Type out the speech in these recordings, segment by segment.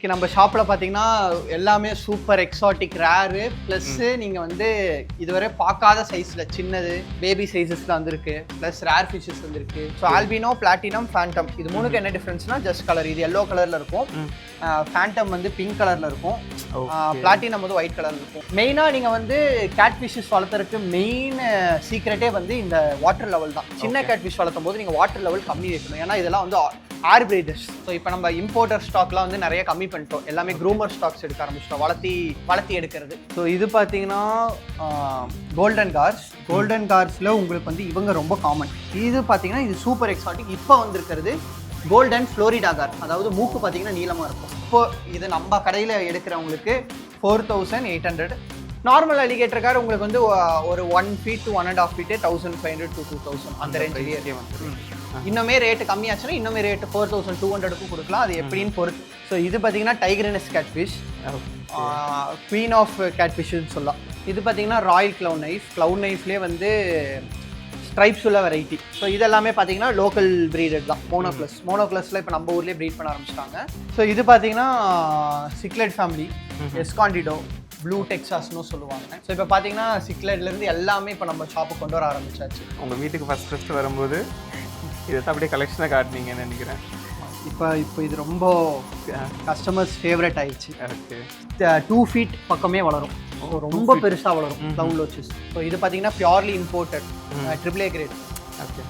நம்ம ஷாப்பில் பார்த்தீங்கன்னா எல்லாமே சூப்பர் எக்ஸாட்டிக் ரேரு ப்ளஸ் நீங்கள் வந்து இதுவரை பார்க்காத சைஸில் சின்னது பேபி சைஸஸில் வந்துருக்கு ப்ளஸ் ரேர் ஃபிஷஸ் வந்துருக்கு. ஸோ ஆல்பினோ, பிளாட்டினம், ஃபேண்டம் இது மூணுக்கு என்ன டிஃப்ரென்ஸ்னா ஜஸ்ட் கலர். இது எல்லோ கலரில் இருக்கும், ஃபேண்டம் வந்து பிங்க் கலரில் இருக்கும், பிளாட்டினம் வந்து ஒயிட் கலரில் இருக்கும். மெயினாக நீங்கள் வந்து கேட் ஃபிஷஸ் வளர்த்துறதுக்கு மெயின் சீக்ரெட்டே வந்து இந்த வாட்டர் லெவல் தான். சின்ன கேட் ஃபிஷ் வளர்த்தும் போது நீங்கள் வாட்டர் லெவல் கம்மி வைக்கணும், ஏன்னா இதெல்லாம் வந்து ஏர் பிரீடர்ஸ். ஸோ இப்போ நம்ம இம்போர்ட்டர் ஸ்டாக்லாம் வந்து நிறைய கம்மி பண்ணிட்டோம், எல்லாமே க்ரூமர் ஸ்டாக்ஸ் எடுக்க ஆரம்பிச்சிட்டோம், வளர்த்தி எடுக்கிறது. ஸோ இது பார்த்தீங்கன்னா கோல்டன் கார்ஸ். கோல்டன் கார்ஸில் உங்களுக்கு வந்து இவங்க ரொம்ப காமன். இது பார்த்தீங்கன்னா இது சூப்பர் எக்ஸாட்டிக். இப்போ வந்திருக்கிறது கோல்டன் ஃப்ளோரிடா கார், அதாவது மூக்கு பார்த்தீங்கன்னா நீளமாக இருக்கும். இப்போ இது நம்ம கடையில் எடுக்கிறவங்களுக்கு 4800. நார்மல் அலிகேட்டர் கார் உங்களுக்கு வந்து ஒரு 1 feet to 1.5 feet 1500 to 2000 அந்த ரேஞ்சிலேயே வந்து. இன்னுமே ரேட்டு கம்மியாச்சுன்னா இன்னுமே ரேட்டு 4200க்கும் கொடுக்கலாம், அது எப்படின்னு பொறுத்து. ஸோ இது பார்த்தீங்கன்னா டைகரினஸ் கேட்ஃபிஷ், குவீன் ஆஃப் கேட்ஃபிஷ்னு சொல்லலாம். இது பார்த்தீங்கன்னா ராயல் க்ளவுன் நைஃப். க்ளவுன் நைஃப்லேயே வந்து ஸ்ட்ரைப்ஸ் உள்ள வெரைட்டி. ஸோ இதெல்லாமே பார்த்தீங்கன்னா லோக்கல் ப்ரீடட் தான். மோனோக்ளஸில் இப்போ நம்ம ஊர்லேயே ப்ரீட் பண்ண ஆரம்பிச்சிட்டாங்க. ஸோ இது பார்த்தீங்கன்னா சிக்லெட் ஃபேமிலி, எஸ்காண்டிடோ, ப்ளூ டெக்ஸாஸ்னு சொல்லுவாங்க. ஸோ இப்போ பார்த்தீங்கன்னா சிக்லெட்லேருந்து எல்லாமே இப்போ நம்ம ஷாப்புக்கு கொண்டு வர ஆரம்பிச்சாச்சு. உங்கள் வீட்டுக்கு ஃபஸ்ட்டு வரும்போது இதை அப்படியே கலெக்ஷனாக காட்டினீங்கன்னு நினைக்கிறேன். இப்போ இது ரொம்ப கஸ்டமர்ஸ் ஃபேவரட் ஆயிடுச்சு. ஓகே, 2 feet பக்கமே வளரும், ரொம்ப பெருசாக வளரும் க்ளவுன் லோச்சஸ். ஸோ இது பார்த்தீங்கன்னா purely imported AAA grade. Okay,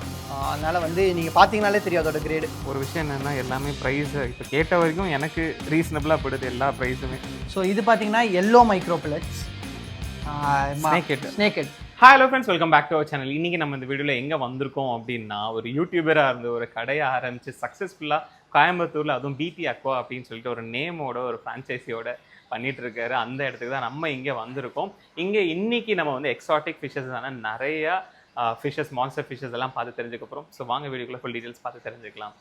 அதனால் வந்து நீங்கள் பார்த்தீங்கனாலே தெரியும் அதோட கிரேடு. ஒரு விஷயம் என்னென்னா எல்லாமே ப்ரைஸ் இப்போ கேட்ட வரைக்கும் எனக்கு ரீசனபிளாக படுது எல்லா ப்ரைஸுமே. ஸோ இது பார்த்தீங்கன்னா எல்லோ மைக்ரோ பில்லட்ஸ், ஸ்னேக்கெட். Hello friends, welcome back to our channel. இன்றைக்கி நம்ம இந்த வீடியோவில் எங்கே வந்திருக்கோம் அப்படின்னா, ஒரு யூடியூபராக இருந்து ஒரு கடையை ஆரம்பித்து சக்ஸஸ்ஃபுல்லாக கோயம்புத்தூரில், அதுவும் பிடி அக்வா அப்படின்னு சொல்லிட்டு ஒரு நேமோட ஒரு ஃப்ரான்ச்சைஸியோட பண்ணிட்டு இருக்காரு. அந்த இடத்துக்கு தான் நம்ம இங்கே வந்திருக்கோம். இங்கே இன்னைக்கு நம்ம வந்து எக்ஸாட்டிக் ஃபிஷஸான நிறையா ஃபிஷஸ், மான்ஸ்டர் ஃபிஷஸ் எல்லாம் பார்த்து தெரிஞ்சுக்க போகிறோம். ஸோ வாங்க வீடியோக்குள்ள ஃபுல் டீட்டெயில்ஸ் பார்த்து தெரிஞ்சுக்கலாம்.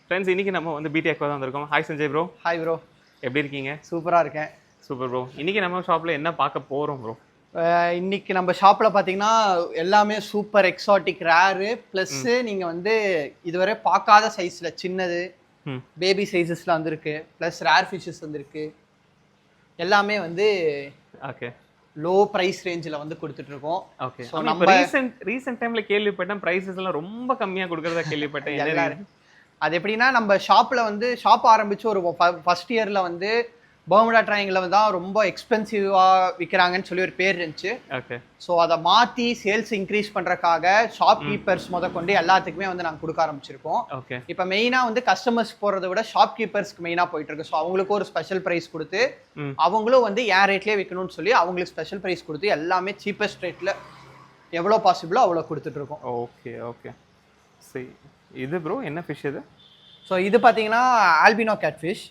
ஃப்ரெண்ட்ஸ், இன்றைக்கி நம்ம வந்து பிடி அக்வா தான் வந்திருக்கோம். Hi Sanjay bro. Hi bro, எப்படி இருக்கீங்க? சூப்பராக இருக்கேன். Super bro. இன்றைக்கி நம்ம ஷாப்பில் என்ன பார்க்க போகிறோம் ப்ரோ? இன்னைக்கு நம்ம ஷாப்பில் பார்த்தீங்கன்னா எல்லாமே சூப்பர் எக்ஸாட்டிக் ரேரு ப்ளஸ் நீங்கள் வந்து இதுவரை பார்க்காத சைஸில் சின்னது பேபி சைஸஸில் வந்திருக்கு, ப்ளஸ் ரேர் ஃபிஷஸ் வந்திருக்கு. எல்லாமே வந்து ஓகே லோ ப்ரைஸ் ரேஞ்சில் வந்து கொடுத்துட்ருக்கோம். ஓகே, ஸோ நம்ம ரீசெண்ட் டைமில் கேள்விப்பட்டேன் ப்ரைஸஸ் எல்லாம் ரொம்ப கம்மியாக கொடுக்குறதா கேள்விப்பட்டேன். அது எப்படின்னா நம்ம ஷாப்பில் வந்து ஷாப் ஆரம்பித்து ஒரு ஃபர்ஸ்ட் இயரில் வந்து பர்முடா ட்ரையாங்கில் தான் ரொம்ப எக்ஸ்பென்சிவாக விற்கிறாங்கன்னு சொல்லி ஒரு பேர் இருந்துச்சு. ஓகே, ஸோ அதை மாற்றி சேல்ஸ் இன்க்ரீஸ் பண்ணுறக்காக ஷாப் கீப்பர்ஸ் கொண்டு எல்லாத்துக்குமே வந்து நாங்கள் கொடுக்க ஆரம்பிச்சிருக்கோம். ஓகே, இப்போ மெயினாக வந்து கஸ்டமர்ஸ் போகிறத விட ஷாப் கீப்பர்ஸ்க்கு மெயினாக போயிட்டு இருக்கு. ஸோ அவங்களுக்கு ஒரு ஸ்பெஷல் ப்ரைஸ் கொடுத்து அவங்களும் வந்து ஏன் ரேட்லேயே விற்கணும்னு சொல்லி அவங்களுக்கு ஸ்பெஷல் ப்ரைஸ் கொடுத்து எல்லாமே சீப்பஸ்ட் ரேட்டில் எவ்வளோ பாசிபிளோ அவ்வளோ கொடுத்துட்ருக்கோம். ஓகே ஓகே, சரி. இது ப்ரோ என்ன ஃபிஷ் இது? ஸோ இது பார்த்தீங்கன்னா ஆல்பினோ கேட்ஃபிஷ்.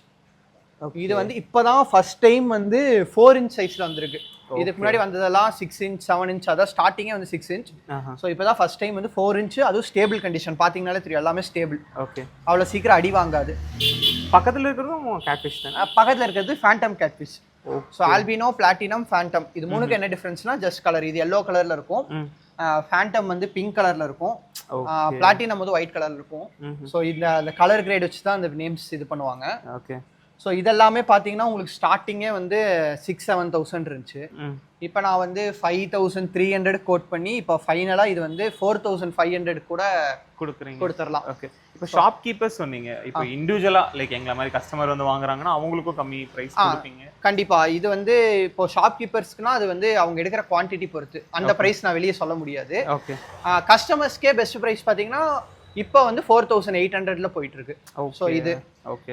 இது வந்து இப்போதான் ஃபர்ஸ்ட் டைம் வந்து 4 inch சைஸில் வந்திருக்கு. இதுக்கு முன்னாடி வந்ததெல்லாம் 6 inch 7 inch, அதான் ஸ்டார்டிங்கே வந்து 6 inch. ஸோ இப்போ தான் ஃபர்ஸ்ட் டைம் வந்து 4 inch, அதுவும் ஸ்டேபிள் கண்டிஷன். பார்த்தீங்கனாலே தெரியும் எல்லாமே ஸ்டேபிள். ஓகே, அவ்வளோ சீக்கிரம் அடி வாங்காது. பக்கத்தில் இருக்கிறதும் கேட்ஃபிஷ் தான். பக்கத்தில் இருக்கிறது Phantom catfish. So Alpino, platinum, Phantom இது மூணுக்கு என்ன டிஃப்ரென்ஸ்னா ஜஸ்ட் கலர். இது எல்லோ கலரில் இருக்கும், ஃபேண்டம் வந்து பிங்க் கலரில் இருக்கும், பிளாட்டினம் வந்து ஒயிட் கலரில் இருக்கும். ஸோ இந்த கலர் கிரேட் வச்சு தான் இந்த நேம்ஸ் இது பண்ணுவாங்க. ஓகே, ஸோ இதெல்லாமே பார்த்தீங்கன்னா உங்களுக்கு ஸ்டார்டிங்கே வந்து 6-7,000 இருந்துச்சு. இப்போ நான் வந்து 5,300 கோட் பண்ணி இப்போ ஃபைனலாக இது வந்து 4,500 கூட கொடுத்துடலாம். ஓகே, இப்போ ஷாப் கீப்பர்ஸ் சொன்னீங்க, இப்போ இண்டிவிஜுவலாக லைக் எங்களை மாதிரி கஸ்டமர் வந்து வாங்குறாங்கன்னா அவங்களுக்கும் கம்மி ப்ரைஸ் கொடுப்பீங்க? கண்டிப்பாக. இது வந்து இப்போ ஷாப் கீப்பர்ஸ்க்குனா அது வந்து அவங்க எடுக்கிற குவான்டிட்டி பொறுத்து அந்த ப்ரைஸ் நான் வெளியே சொல்ல முடியாது. ஓகே, கஸ்டமர்ஸ்க்கே பெஸ்ட் ப்ரைஸ் பார்த்தீங்கன்னா இப்போ வந்து 4,800ல போயிட்டு இருக்கு. ஸோ இது ஓகே,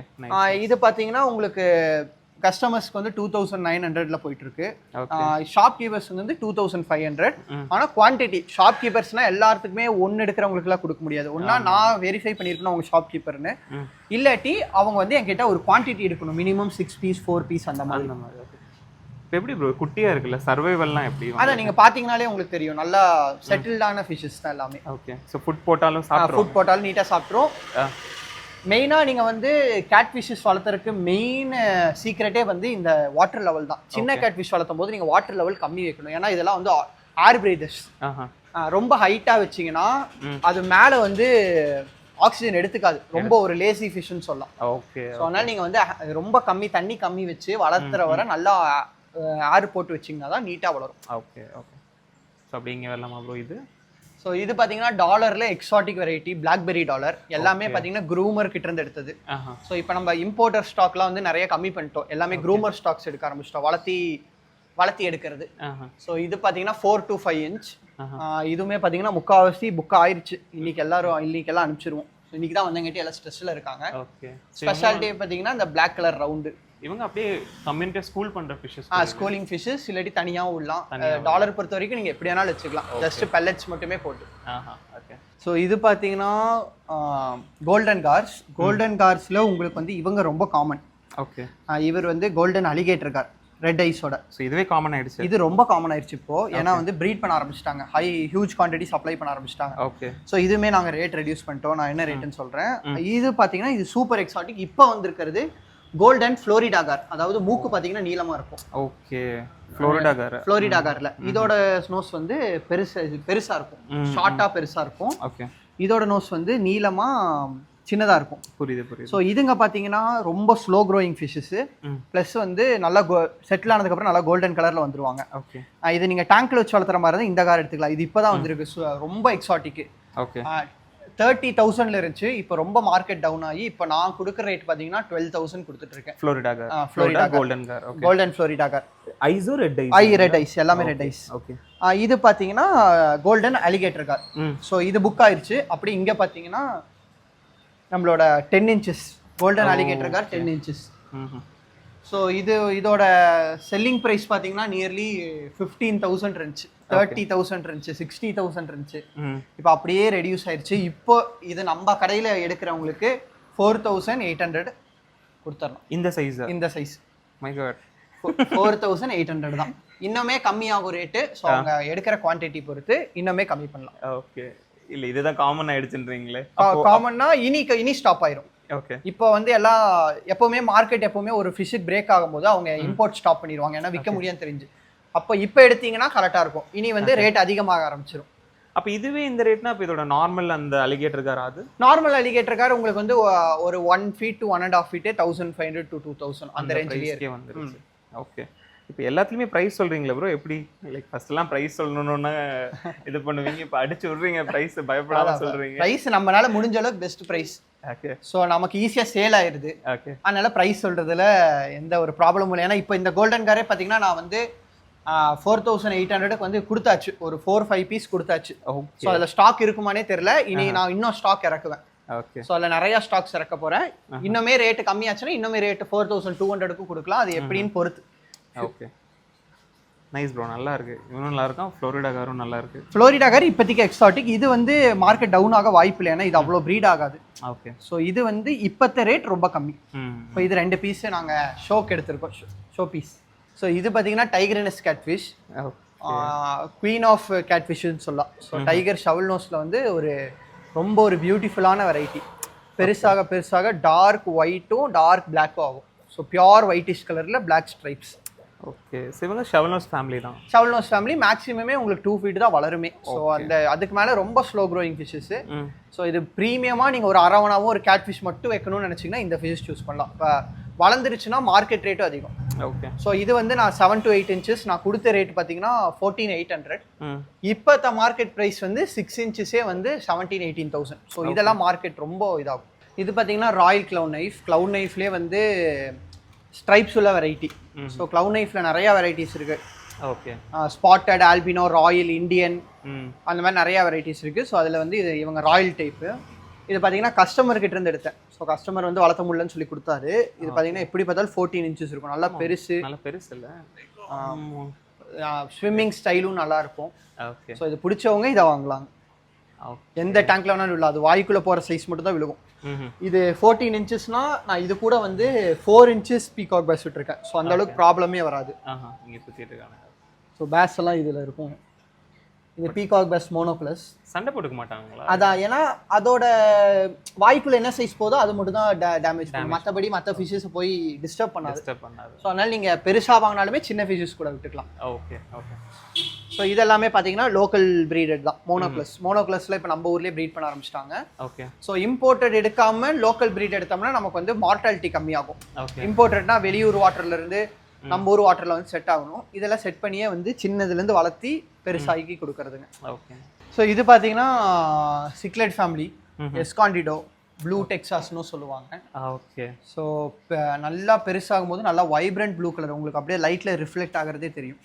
இது பார்த்தீங்கன்னா உங்களுக்கு கஸ்டமர்ஸ்க்கு வந்து 2,900ல போயிட்டு இருக்கு. ஷாப் கீப்பர்ஸ் வந்து 2,500. ஆனால் குவான்டிட்டி ஷாப் கீப்பர்ஸ்னா எல்லாத்துக்குமே ஒன்று எடுக்கிறவங்களுக்குலாம் கொடுக்க முடியாது. ஒன்னா நான் வெரிஃபை பண்ணியிருக்கணும் அவங்க ஷாப் கீப்பர்னு, இல்லாட்டி அவங்க வந்து என்கிட்ட ஒரு குவான்டிட்டி எடுக்கணும், மினிமம் 6 piece 4 piece அந்த மாதிரி. இப்போ எப்படி ப்ரோ குட்டியாக இருக்குல்ல, சர்வைவல்லாம் எப்படி? அதான் நீங்கள் பார்த்தீங்கனாலே உங்களுக்கு தெரியும், நல்லா செட்டில்டான ஃபிஷஸ் தான் எல்லாமே. ஓகே, ஸோ ஃபுட் போட்டாலும் நீட்டாக சாப்பிட்றோம். மெயினாக நீங்கள் வந்து கேட் ஃபிஷஸ் வளர்த்துறதுக்கு மெயின் சீக்ரெட்டே வந்து இந்த வாட்டர் லெவல் தான். சின்ன கேட் ஃபிஷ் வளர்த்தும் போது நீங்கள் வாட்டர் லெவல் கம்மி வைக்கணும், ஏன்னா இதெல்லாம் வந்து ஏர் பிரீடர்ஸ். ரொம்ப ஹைட்டா வச்சீங்கன்னா அது மேல வந்து ஆக்சிஜன் எடுத்துக்காது, ரொம்ப ஒரு லேசி ஃபிஷ்னு சொல்லலாம். ஓகே. ஸோ அதனால நீங்க வந்து ரொம்ப கம்மி தண்ணி கம்மி வச்சு வளர்த்துற வர நல்லா ஆறு போட்டு வச்சிங்கன்னா தான் நீட்டாக வளரும். Okay okay. ஸோ அப்படி இங்கே வரலாமா ப்ரோ இது? ஸோ இது பார்த்தீங்கன்னா டாலரில் எக்ஸாட்டிக் வெரைட்டி பிளாக்பெரி டாலர் எல்லாமே பார்த்தீங்கன்னா க்ரூமர் கிட்ட இருந்து எடுத்தது. ஸோ இப்போ நம்ம இம்போர்ட்டர் ஸ்டாக்லாம் வந்து நிறைய கம்மி பண்ணிட்டோம், எல்லாமே க்ரூமர் ஸ்டாக்ஸ் எடுக்க ஆரம்பிச்சிட்டோம், வளர்த்தி எடுக்கிறது. ஸோ இது பார்த்தீங்கன்னா 4 to 5 inch. இதுவுமே பார்த்தீங்கன்னா முக்கால்வாசி புக் ஆயிடுச்சு, இன்னைக்கு எல்லாம் அனுப்பிச்சிருவோம். ஸோ இன்னைக்கு தான் வந்தங்காட்டி எல்லாம் ஸ்ட்ரெஸ்ஸில் இருக்காங்க. ஓகே. ஸ்பெஷாலிட்டி பார்த்தீங்கன்னா இந்த பிளாக் கலர் ரவுண்டு. இவங்க அப்படியே கம்யூனிட்டியா ஸ்கூல் பண்ற ஃபிஷஸ். ஸ்கூலிங் ஃபிஷஸ் இல்லாட்டி தனியாகவும் விடலாம். டாலர் பொறுத்த வரைக்கும் நீங்கள் எப்படி வேணாலும் வச்சுக்கலாம், ஜஸ்ட் பெல்லட்ஸ் மட்டுமே போட்டு. ஓகே. ஸோ இது பார்த்தீங்கன்னா கோல்டன் கார்ஸில் உங்களுக்கு வந்து இவங்க ரொம்ப காமன். ஓகே. இவர் வந்து கோல்டன் அலிகேட்டர் கார் ரெட் ஐஸோட. ஸோ இதுவே காமன் ஆயிடுச்சு. இது ரொம்ப காமன் ஆயிடுச்சு இப்போ, ஏன்னா வந்து ப்ரீட் பண்ண ஆரம்பிச்சிட்டாங்க, ஹியூஜ் குவான்டிட்டி சப்ளை பண்ண ஆரம்பிச்சிட்டாங்க. ஓகே. ஸோ இதுவுமே நாங்கள் ரேட் ரெடியூஸ் பண்ணிட்டோம். நான் என்ன ரேட்டுன்னு சொல்கிறேன். இது பார்த்தீங்கன்னா இது சூப்பர் எக்ஸாட்டிக். இப்போ வந்திருக்கிறது கோல்டன் ஃப்ளோரிடா கார், அதாவது மூக்கு பார்த்தீங்கன்னா நீளமா இருக்கும். ஓகே. ஃப்ளோரிடா கார்ல இதோட நோஸ் வந்து பெருசா இருக்கும், ஷார்ட்டா பெருசா இருக்கும். ஓகே. இதோட நோஸ் வந்து நீளமா சின்னதா இருக்கும். புரியுது. ஸோ இதுங்க பார்த்தீங்கன்னா ரொம்ப ஸ்லோ க்ரோயிங் ஃபிஷஸ், ப்ளஸ் வந்து நல்லா செட்டில் ஆனதுக்கப்புறம் நல்லா கோல்டன் கலர்ல வந்துருவாங்க. ஓகே. இது நீங்க டேங்க்ல வச்சு வளர்த்துற மாதிரி தான் இந்த கார் எடுத்துக்கலாம். இது இப்போதான் வந்திருக்கு, ரொம்ப எக்ஸாட்டிக். ஓகே. 30,000ல இருந்துச்சு, இப்போ ரொம்ப மார்க்கெட் டவுன் ஆகி இப்போ நான் கொடுக்குற ரேட் பார்த்தீங்கன்னா 12,000 கொடுத்துட்டு இருக்கேன். Florida golden car. Golden Florida car. ஐஸோ ரெட் ஐஸ் எல்லாமே ரெட் ஐஸ். ஓகே. இது பார்த்தீங்கன்னா கோல்டன் அலிகேட்டர் கார். ஸோ இது புக் ஆயிருச்சு. அப்படி இங்கே பார்த்தீங்கன்னா நம்மளோட 10 inches golden alligator car 10 inches. So இதோட செல்லிங் ப்ரைஸ் பார்த்தீங்கன்னா நியர்லி 15,000 இருந்துச்சு, 30,000 இருந்துச்சு, 60,000 இருந்துச்சு. இப்போ அப்படியே ரெடியூஸ் ஆயிடுச்சு. இப்போ இது நம்ம கடையில் எடுக்கிறவங்களுக்கு 4,800 கொடுத்துடலாம். இந்த சைஸ் மை காட் 4,800 தான். இன்னுமே கம்மியாகும் ரேட்டு. ஸோ அவங்க எடுக்கிற குவான்டிட்டி பொறுத்து இன்னுமே கம்மி பண்ணலாம். ஓகே. இல்ல இதுதான் காமன் ஆயிடுச்சுன்றீங்களே? காமன்னா இனி ஸ்டாப் ஆயிரும். ஓகே. இப்போ வந்து எல்லாம் எப்பவுமே மார்க்கெட் எப்பவுமே ஒரு ஃபிஷ்ஷுக்கு பிரேக் ஆகும்போது அவங்க இம்போர்ட் ஸ்டாப் பண்ணிடுவாங்க, ஏன்னா விற்க முடியாதுன்னு தெரிஞ்சு. அப்போ இப்போ எடுத்தீங்கன்னா கரெக்டாக இருக்கும். இனி வந்து ரேட் அதிகமாக ஆரம்பிச்சிடும். அப்போ இதுவே இந்த ரேட்னா இப்போ இதோட நார்மல் அந்த alligator car normal alligator car உங்களுக்கு வந்து ஒரு 1 feet to 1.5 feet 1,500 to 2,000 அந்த ரேஞ்சிலேயே வந்துருச்சு. ஓகே. இப்போ எல்லாத்துலயுமே பிரைஸ் சொல்றீங்களா ப்ரோ? எப்படி லைக் ஃபர்ஸ்ட் எல்லாம் பிரைஸ் சொல்லணும்னா இது பண்ணுவீங்க, இப்போ அடிச்சு விடுறீங்க பிரைஸ், பயப்படாம சொல்றீங்க. பிரைஸ் நம்மளால முடிஞ்ச அளவுக்கு பெஸ்ட் பிரைஸ். ஓகே. ஸோ நமக்கு ஈஸியா சேல் ஆயிருது. ஓகே. அதனால பிரைஸ் சொல்றதுல எந்த ஒரு ப்ராப்ளமும் இல்லை. ஏன்னா இப்போ இந்த கோல்டன் காரே பார்த்தீங்கன்னா நான் வந்து 4,800க்கு வந்து கொடுத்தாச்சு, ஒரு 4-5 பீஸ் கொடுத்தாச்சு. ஸோ அதில் ஸ்டாக் இருக்குமானே தெரியல. நான் இன்னும் ஸ்டாக் இறக்குவேன். ஓகே. ஸோ அதில் நிறைய ஸ்டாக்ஸ் இறக்க போறேன். இன்னுமே ரேட்டு கம்மியாச்சுன்னா இன்னுமே ரேட்டு 4,200க்கு கொடுக்கலாம், அது எப்படின்னு பொறுத்து. ஓகே. நைஸ் ப்ரோ, நல்லா இருக்கு. இவனும் நல்லா இருக்கும், ஃப்ளோரிடா காரும் நல்லா இருக்கு. ஃப்ளோரிடா கார் இப்போதைக்கு எக்ஸாட்டிக். இது வந்து மார்க்கெட் டவுன் ஆக வாய்ப்பு இல்லை, ஏன்னா இது அவ்வளோ ப்ரீட் ஆகாது. ஓகே. ஸோ இது வந்து இப்போத்த ரேட் ரொம்ப கம்மி. இப்போ இது 2 பீஸ் நாங்கள் ஷோக்கு எடுத்திருக்கோம், ஷோ பீஸ். ஸோ இது பார்த்தீங்கன்னா டைகர்னஸ் கேட்ஃபிஷ், குவீன் ஆஃப் கேட்ஃபிஷ்னு சொல்லலாம். ஸோ டைகர் ஷவல் நோஸில் வந்து ரொம்ப ஒரு பியூட்டிஃபுல்லான வெரைட்டி. பெருசாக டார்க் ஒயிட்டும் டார்க் பிளாக்கும் ஆகும். ஸோ பியோர் ஒயிட்டிஷ் கலரில் பிளாக் ஸ்ட்ரைப்ஸ். ஓகே. ஸோ இவங்க ஷவல்னோஸ் ஃபேமிலி தான். ஷவல்னோஸ் ஃபேமிலி மேக்ஸிமமே உங்களுக்கு 2 feet தான் வளருமே. ஸோ அதுக்கு மேலே ரொம்ப ஸ்லோ க்ரோயிங் ஃபிஷ்ஷஸ். ஸோ இது ப்ரீமியமாக நீங்கள் ஒரு அரவணாவும் ஒரு கேட் ஃபிஷ் மட்டும் வைக்கணும்னு நினச்சிங்கன்னா இந்த ஃபிஷ் சூஸ் பண்ணலாம். இப்போ வளர்ந்துருச்சுன்னா மார்க்கெட் ரேட்டும் அதிகம். ஓகே. ஸோ இது வந்து நான் 7 to 8 inches நான் கொடுத்த ரேட் பார்த்தீங்கன்னா 14,800. இப்போ மார்க்கெட் ப்ரைஸ் வந்து 6 inches வந்து 17,000-18,000. ஸோ இதெல்லாம் மார்க்கெட் ரொம்ப இதாகும். இது பார்த்தீங்கன்னா ராயல் க்ளவுன் நைஃப்லேயே வந்து ஸ்ட்ரைப்ஸ் உள்ள வெரைட்டி. ஸோ க்ளவுன் நைஃப்ல நிறைய வெரைட்டிஸ் இருக்கு. Okay. Spotted, Alpino, Royal, Indian, அந்த மாதிரி நிறைய வெரைட்டிஸ் இருக்கு. ஸோ அதில் வந்து இவங்க ராயல் டைப்பு. இது பார்த்தீங்கன்னா கஸ்டமர் கிட்ட இருந்து எடுத்தேன். ஸோ கஸ்டமர் வந்து வளர்த்த முடியலன்னு சொல்லி கொடுத்தாரு. இது பார்த்தீங்கன்னா எப்படி பார்த்தாலும் 14 inches இருக்கும், நல்லா பெருசு இல்லை, ஸ்விம்மிங் ஸ்டைலும் நல்லா இருக்கும். ஓகே. ஸோ இது பிடிச்சவங்க இதை வாங்கலாம். எந்த டேங்க்ல வேணாலும் விழும், அது வாய்க்குள்ள போகிற சைஸ் மட்டும் தான் விழுகும். இது 14 inchesனா நான் இது கூட வந்து 4 inches பீகாக் பேஸ் விட்டுருக்கேன். ஸோ அந்த அளவுக்கு ப்ராப்ளமே வராது. ஸோ பேஸ் எல்லாம் இதில் இருக்கும். இது பீகாக் பேஸ் மோனோ ப்ளஸ். சண்டை போட்டுக்க மாட்டாங்களா? அதான், ஏன்னா அதோட வாய்க்குள்ள என்ன சைஸ் போதோ அது மட்டும் தான் டேமேஜ் பண்ணும், மற்றபடி மற்ற ஃபிஷஸ் போய் டிஸ்டர்ப் பண்ணாது. ஸோ அதனால நீங்கள் பெருசாக வாங்கினாலுமே சின்ன ஃபிஷஸ் கூட விட்டுக்கலாம். ஓகே. ஓகே. ஸோ இதெல்லாமே பார்த்தீங்கன்னா லோக்கல் ப்ரீடட் தான். மோனோக்ளஸில் இப்போ நம்ம ஊர்லேயே ப்ரீட் பண்ண ஆரம்பிச்சிட்டாங்க. ஓகே. ஸோ இம்போர்ட்டட் எடுக்காம லோக்கல் ப்ரீட் எடுத்தோம்னா நமக்கு வந்து மார்டாலிட்டி கம்மியாகும். ஓகே. இம்போர்ட்டட்னா வெளியூர் வாட்டர்லேருந்து நம்ம ஊர் வாட்டரில் வந்து செட் ஆகணும். இதெல்லாம் செட் பண்ணியே வந்து சின்னதுலேருந்து வளர்த்தி பெருசாகி கொடுக்கறதுங்க. ஓகே. ஸோ இது பார்த்தீங்கன்னா சிக்லெட் ஃபேமிலி, எஸ்காண்டிடோ, ப்ளூ டெக்ஸாஸ்னு சொல்லுவாங்க. ஓகே. ஸோ நல்லா பெருசாகும் போது நல்லா வைப்ரண்ட் ப்ளூ கலர் உங்களுக்கு அப்படியே லைட்டில் ரிஃப்ளெக்ட் ஆகிறதே தெரியும்.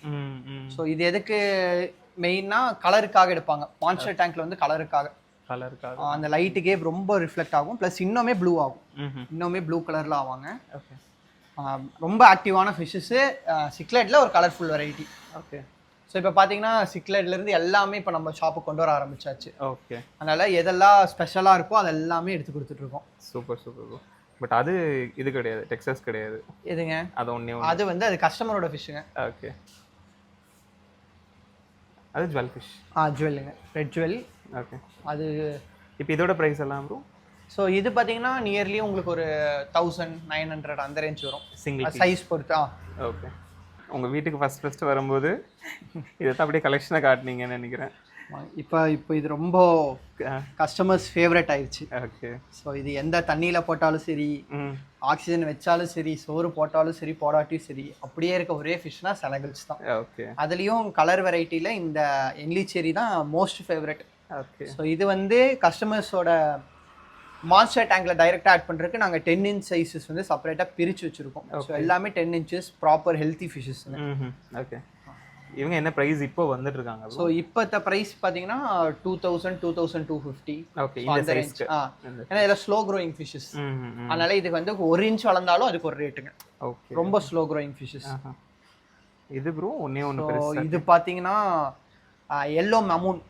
ஸோ இது எதுக்கு மெயினாக கலருக்காக எடுப்பாங்க. மான்ஸ்டர் டேங்க்ல வந்து கலருக்காக அந்த லைட்டுக்கே ரொம்ப ரிஃப்ளெக்ட் ஆகும். ப்ளஸ் இன்னுமே ப்ளூ ஆகும், இன்னுமே ப்ளூ கலரில் ஆவாங்க. ஓகே. ரொம்ப ஆக்டிவான ஃபிஷ்ஷஸ்ஸு. சிக்லெட்டில் ஒரு கலர்ஃபுல் வெரைட்டி. ஓகே. ஸோ இப்போ பார்த்தீங்கன்னா சிக்லெட்லேருந்து எல்லாமே இப்போ நம்ம ஷாப்புக்கு கொண்டு வர ஆரம்பிச்சாச்சு. ஓகே. அதனால் எதெல்லாம் ஸ்பெஷலாக இருக்கோ அது எல்லாமே எடுத்து கொடுத்துட்ருக்கோம். Super super bro. பட் அது இது கிடையாது, டெக்ஸாஸ் கிடையாது. எதுங்க? அது ஒன்றே அது வந்து அது கஸ்டமரோட ஃபிஷ்ஷுங்க. ஓகே. அது ஜுவல் ஃபிஷ். ஜுவல்லுங்க, ரெட் ஜுவல். ஓகே. அது இப்போ இதோட ப்ரைஸ் எல்லாம் ப்ரோ? ஸோ இது பார்த்தீங்கன்னா நியர்லி உங்களுக்கு ஒரு 1900 அந்த ரேஞ்ச் வரும் சிங்கிள் சைஸ் பொறுத்து. ஓகே. உங்கள் வீட்டுக்கு ஃபஸ்ட்டு வரும்போது இதை தான் அப்படியே கலெக்ஷனை காட்டினீங்கன்னு நினைக்கிறேன். இப்போ இது ரொம்ப கஸ்டமர்ஸ் ஃபேவரட் ஆயிடுச்சு. ஓகே. ஸோ இது எந்த தண்ணியில் போட்டாலும் சரி, ஆக்சிஜன் வச்சாலும் சரி, சோறு போட்டாலும் சரி, போடாட்டியும் சரி, அப்படியே இருக்க ஒரே ஃபிஷ்னா செனகல்ஸ் தான். ஓகே. அதுலேயும் கலர் வெரைட்டியில் இந்த என்லிச்சேரி தான் மோஸ்ட் ஃபேவரட். ஓகே. ஸோ இது வந்து கஸ்டமர்ஸோட மான்ஸ்டர் டேங்க்ல டைரக்டா ஆட் பண்றதுக்கு நாங்க 10 inch சைஸஸ் வந்து செப்பரேட்டா பிரிச்சு வச்சிருக்கோம். ஸோ எல்லாமே 10 inches proper healthy fishes. Okay. இவங்க என்ன பிரைஸ் இப்போ வந்துட்டு இருக்காங்க? ஸோ இப்போத்த பிரைஸ் பார்த்தீங்கன்னா 2000 2250. ஓகே. இந்த சைஸ்க்கு. ஏன்னா இதெல்லாம் ஸ்லோ க்ரோயிங் ஃபிஷஸ், அதனால இதுக்கு வந்து 1 inch வளர்ந்தாலும் அதுக்கு ஒரு ரேட்டுங்க. ஓகே. ரொம்ப ஸ்லோ க்ரோயிங் ஃபிஷஸ். இது ப்ரோ ஒன்று பெருசா. இது பார்த்தீங்கன்னா எல்லோ மமூன்.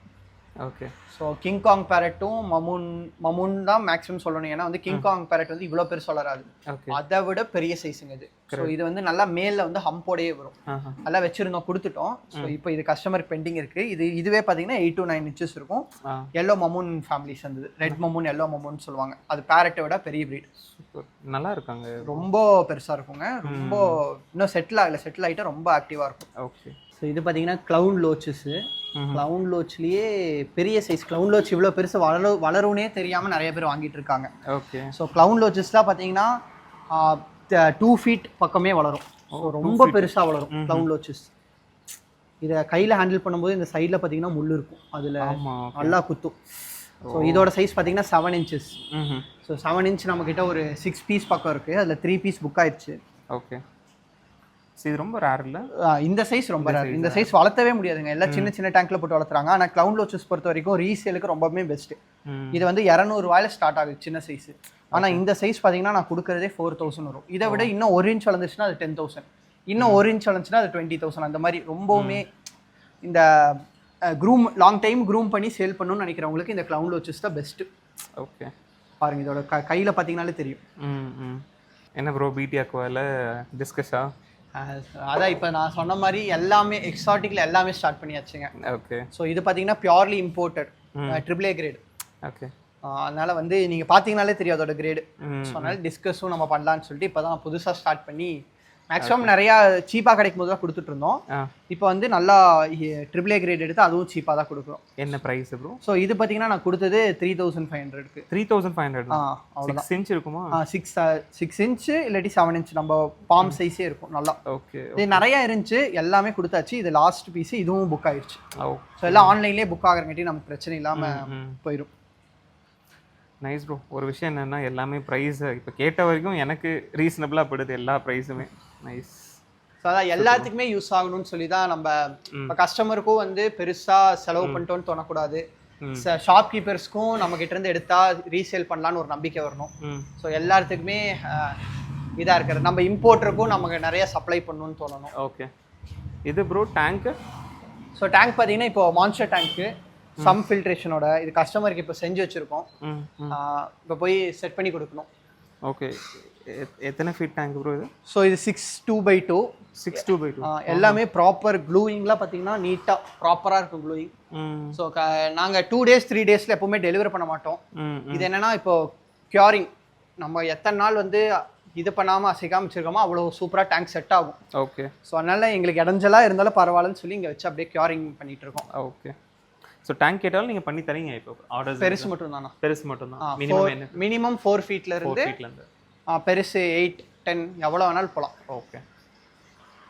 ஓகே. ஸோ கிங் காங் பேரட்டும் மமூன் தான் மேக்ஸிமம் சொல்லணும். ஏன்னா வந்து கிங் காங் பேரட் வந்து இவ்வளோ பெருசு வளராது, அதை விட பெரிய சைஸுங்க இது. ஸோ இது வந்து நல்லா மேலில் வந்து ஹம்போடையே வரும். நல்லா வச்சிருந்தோம், கொடுத்துட்டோம். ஸோ இப்போ இது கஸ்டமர் பெண்டிங் இருக்கு. இதுவே பார்த்தீங்கன்னா 8 to 9 inches இருக்கும். எல்லோ மமூன் ஃபேமிலிஸ் வந்தது, ரெட் மமூன், எல்லோ மமூன் சொல்லுவாங்க. அது பேரட்டை விட பெரிய ப்ரீட். சூப்பர், நல்லா இருக்காங்க, ரொம்ப பெருசாக இருக்குங்க. ரொம்ப இன்னும் செட்டில் ஆகிட்டா ரொம்ப ஆக்டிவாக இருக்கும். ஓகே. ஸோ இது பார்த்தீங்கன்னா க்ளவுன் லோச்சஸ்ஸு. க்ளவுன் லோச்லேயே பெரிய சைஸ் க்ளவுன் லோச் இவ்வளோ பெருசு வளரும்னே தெரியாமல் நிறைய பேர் வாங்கிட்டு இருக்காங்க. ஓகே. ஸோ க்ளவுன் லோச்சஸ்லாம் பார்த்தீங்கன்னா 2 feet பக்கமே வளரும். ரொம்ப பெருசாக வளரும் க்ளவுன் லோச்சஸ். இதை கையில் ஹேண்டில் பண்ணும்போது இந்த சைடில் பார்த்தீங்கன்னா முள் இருக்கும், அதில் நல்லா குத்தும். ஸோ இதோட சைஸ் பார்த்தீங்கன்னா 7 inches. ஸோ 7 inch நம்மக்கிட்ட ஒரு 6 piece பக்கம் இருக்குது, அதில் 3 piece புக் ஆயிடுச்சு. ஓகே. இது ரொம்ப ரேர் இல்ல? இந்த சைஸ் ரொம்ப ரேர். இந்த சைஸ் வளர்த்தவே முடியாதுங்க, எல்லாம் சின்ன சின்ன டேங்க்ல போட்டு வளர்த்துறாங்க. ஆனால் க்ளவுன் லோச்சஸ் பொறுத்த வரைக்கும் ரீசேலுக்கு ரொம்பவே பெஸ்ட். இது வந்து 200 ரூபாயில ஸ்டார்ட் ஆகுது சின்ன சைஸ். ஆனால் இந்த சைஸ் பார்த்தீங்கன்னா நான் கொடுக்கறதே 4000 வரும். இதை விட இன்னும் 1 inch வளர்ந்துச்சுன்னா அது 10,000, இன்னும் 1 inch வளர்ந்துச்சுன்னா அது 20,000. அந்த மாதிரி ரொம்பவுமே இந்த க்ரூம் லாங் டைம் க்ரூம் பண்ணி சேல் பண்ணணும்னு நினைக்கிறவங்களுக்கு இந்த க்ளவுன் லோச்சஸ் தான் பெஸ்ட். ஓகே. பாருங்க, இதோட கையில் பார்த்தீங்கன்னாலே தெரியும். என்ன ப்ரோ, பிடி அக்வால டிஸ்கஸா? அதான் இப்போ நான் சொன்ன மாதிரி எல்லாமே எக்ஸாட்டிக்ல எல்லாமே ஸ்டார்ட் பண்ணியாச்சுங்க. ஓகே. ஸோ இது பார்த்தீங்கன்னா purely imported AAA grade. Okay. அதனால வந்து நீங்கள் பார்த்தீங்கனாலே தெரியும் அதோட கிரேடு. ஸோ அதனால டிஸ்கஸும் நம்ம பண்ணலான்னு சொல்லிட்டு இப்போ தான் புதுசாக ஸ்டார்ட் பண்ணி மேக்ஸிமம் நிறையா சீப்பாக கிடைக்கும் போது தான் கொடுத்துட்டு இருந்தோம். இப்போ வந்து நல்லா AAA கிரேட் எடுத்து அதுவும் சீப்பாக தான் கொடுக்குறோம். என்ன ப்ரைஸ் ப்ரோ? ஸோ இது பார்த்தீங்கன்னா நான் கொடுத்தது 3500க்கு. 3500? அவ்வளோதான். 6 inch இருக்குமா? 6 inch இல்லாட்டி 7 inch நம்ம பாம் சைஸே இருக்கும் நல்லா. ஓகே. இது நிறையா இருந்துச்சு, எல்லாமே கொடுத்தாச்சு. இது லாஸ்ட் பீஸ், இதுவும் புக் ஆயிடுச்சு. ஸோ எல்லாம் ஆன்லைன்லேயே புக் ஆகிறங்காட்டி நமக்கு பிரச்சனை இல்லாமல் போயிடும். Nice bro. ஒரு விஷயம் என்னென்னா எல்லாமே ப்ரைஸ் இப்போ கேட்ட வரைக்கும் எனக்கு ரீசனபிளாக படுது எல்லா ப்ரைஸுமே. நைஸ். ஸோ அதான் எல்லாத்துக்குமே யூஸ் ஆகணும்னு சொல்லி தான் நம்ம இப்போ கஸ்டமருக்கும் வந்து பெருசாக செலவு பண்ணிட்டோன்னு தோணக்கூடாது. ஷாப் கீப்பர்ஸ்க்கும் நம்ம கிட்ட இருந்து எடுத்தா ரீசேல் பண்ணலான்னு ஒரு நம்பிக்கை வரணும். ஸோ எல்லாத்துக்குமே இதாக இருக்கிறது. நம்ம இம்போர்ட்டருக்கும் நமக்கு நிறைய சப்ளை பண்ணணும்னு தோணணும். ஓகே. இது ப்ரோ டேங்க்கு? ஸோ டேங்க் பார்த்தீங்கன்னா இப்போ மான்ஸ்டர் டேங்க்கு சம் ஃபில்ட்ரேஷனோட இது கஸ்டமருக்கு இப்போ செஞ்சு வச்சுருக்கோம். இப்போ போய் செட் பண்ணி கொடுக்கணும். ஓகே. எத்தனை ஃபீட் டேங்க் ப்ரோ இது? ஸோ இது 6'2"2. 6'2"2 எல்லாமே ப்ராப்பர் க்ளூயிங்லாம் பார்த்தீங்கன்னா நீட்டாக ப்ராப்பராக இருக்கும் க்ளூயிங். ஸோ நாங்கள் 2 days 3 days எப்போவுமே டெலிவரி பண்ண மாட்டோம். இது என்னென்னா இப்போ க்யூரிங் நம்ம எத்தனை நாள் வந்து இது பண்ணாமல் அசைக்காமல் வச்சுருக்கோமோ அவ்வளோ சூப்பராக டேங்க் செட் ஆகும். ஓகே. ஸோ அதனால எங்களுக்கு இடைஞ்சலாக இருந்தாலும் பரவாயில்லன்னு சொல்லி இங்கே வச்சு அப்படியே க்யூரிங் பண்ணிட்டு இருக்கோம். ஓகே. ஸோ டேங்க் கேட்டாலும் நீங்கள் பண்ணி தரீங்க இப்போ ஆர்டர்ஸ்? பெருசு மட்டும் தானா? பெருசு மட்டும் தான். மினிமம் 4 ஃபீட்ல இருந்து பெருசு 8, 10 எவ்வளோ வேணாலும் போகலாம். ஓகே.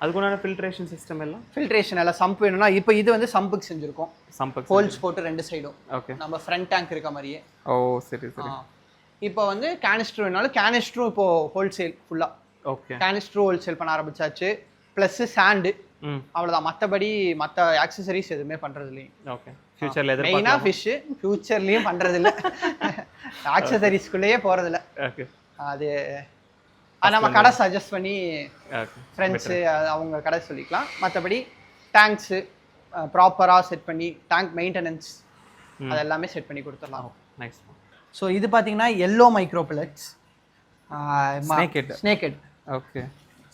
அதுக்குண்டான ஃபில்ட்ரேஷன் சிஸ்டம் எல்லாம்? ஃபில்ட்ரேஷன் எல்லாம் சம்ப் வேணும்னா இப்போ இது வந்து சம்புக்கு செஞ்சுருக்கோம். சம்புக்கு ஹோல்ஸ் போட்டு 2 சைடும். ஓகே. நம்ம ஃப்ரண்ட் டேங்க் இருக்க மாதிரியே. ஓ சரி சரி. இப்போ வந்து கேனிஸ்டர் வேணாலும் கேனிஸ்டரும் இப்போ ஹோல்சேல் ஃபுல்லாக. ஓகே. கேனிஸ்டரும் ஹோல்சேல் பண்ண ஆரம்பிச்சாச்சு. Plus sand. அவ்வளோதான். மற்றபடி மற்ற ஆக்சசரிஸ் எதுவுமே பண்ணுறது இல்லைங்க. ஓகே. ஃபியூச்சரில் மெயினாக ஃபிஷ்ஷு ஃபியூச்சர்லேயும் பண்ணுறது இல்லை. ஆக்சசரிஸ்குள்ளேயே போகிறதில்ல. ஓகே. அது நம்ம கடை சஜஸ்ட் பண்ணி ஃப்ரெண்ட்ஸு அவங்க கடை சொல்லிக்கலாம். மற்றபடி டேங்க்ஸு ப்ராப்பராக செட் பண்ணி டேங்க் மெயின்டெனன்ஸ் அது எல்லாமே செட் பண்ணி கொடுத்துடலாம். நைஸ். ஸோ இது பார்த்தீங்கன்னா yellow micro பில்லட்ஸ் snake head. Okay.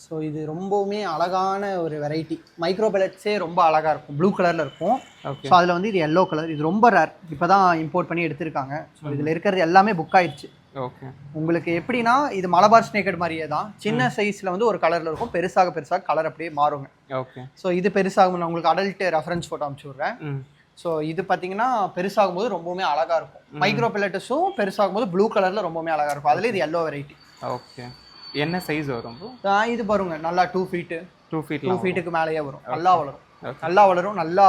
So இது ரொம்பவுமே அழகான ஒரு வெரைட்டி. மைக்ரோ பில்லட்ஸே ரொம்ப அழகாக இருக்கும். ப்ளூ கலரில் இருக்கும். ஸோ அதில் வந்து இது எல்லோ கலர். இது ரொம்ப ரேர். இப்போ தான் இம்போர்ட் பண்ணி எடுத்திருக்காங்க. ஸோ இதில் இருக்கிறது எல்லாமே புக் ஆயிடுச்சு. ஓகே. உங்களுக்கு எப்படின்னா இது மலபார் ஸ்னேக்கட் மாதிரியே தான். சின்ன சைஸில் வந்து ஒரு கலரில் இருக்கும். பெருசாக கலர் அப்படியே மாறுங்க. ஓகே. ஸோ இது பெருசாகும். நான் உங்களுக்கு அடல்ட் ரெஃபரன்ஸ் ஃபோட்டோ அனுப்பிச்சி விட்றேன். ஸோ இது பார்த்தீங்கன்னா பெருசாகும் போது ரொம்பவுமே அழகாக இருக்கும். மைக்ரோ பில்லட்ஸும் பெருசாகும் போது ப்ளூ கலரில் ரொம்பவுமே அழகாக இருக்கும். அதில் இது எல்லோ வெரைட்டி. ஓகே. என்ன சைஸ் வரும்? இது பாருங்க நல்லா 2 ஃபீட்டு 2 ஃபீட்டுக்கு மேலேயே வரும். நல்லா வளரும். நல்லா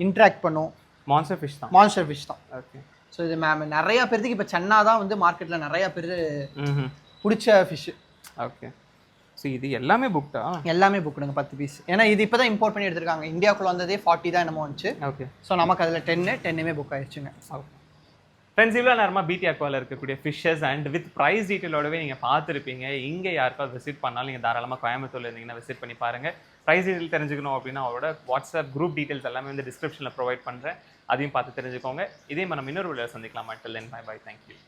இன்ட்ராக்ட் பண்ணும். மான்ஸ்டர் ஃபிஷ் தான். மான்ஸ்டர் ஃபிஷ் தான். ஓகே. ஸோ இது நிறைய பேருக்கு இப்போ சென்னா தான் வந்து மார்க்கெட்டில் நிறைய பேர் பிடிச்ச ஃபிஷ்ஷு. ஓகே. ஸோ இது எல்லாமே புக்டா? எல்லாமே புக்குடுங்க 10 பீஸ். ஏன்னா இது இப்போ தான் இம்போர்ட் பண்ணி எடுத்திருக்காங்க. இந்தியாவுக்குள்ள வந்ததே 40 தான் என்னமோ வந்துச்சு. ஓகே. ஸோ நமக்கு அதில் 10மே புக் ஆயிடுச்சுங்க. ஓகே. ஃப்ரெண்ட்ஸ், இவ்வளோ நேரமாக பிடி அக்வாவில் இருக்கக்கூடிய ஃபிஷ்ஷஸ் அண்ட் வித் ப்ரைஸ் டீட்டெயிலோடவே நீங்கள் பார்த்துருப்பீங்க. இங்கே யாருக்காவது விசிட் பண்ணாலும் நீங்கள் தாராளமாக கோயம்புத்தூர்ல இருந்தீங்கன்னா விசிட் பண்ணி பாருங்கள். ப்ரைஸ் டீட்டெயில் தெரிஞ்சுக்கணும் அப்படின்னா அவரோட வாட்ஸ்அப் குரூப் டீட்டெயில்ஸ் எல்லாமே வந்து டிஸ்கிரிப்ஷனில் ப்ரொவைட் பண்ணுறேன். அதையும் பார்த்து தெரிஞ்சுக்கோங்க. இதே நம்ம இன்னொரு வீடியோவில் சந்திக்கலாம். until then, bye bye. Thank you.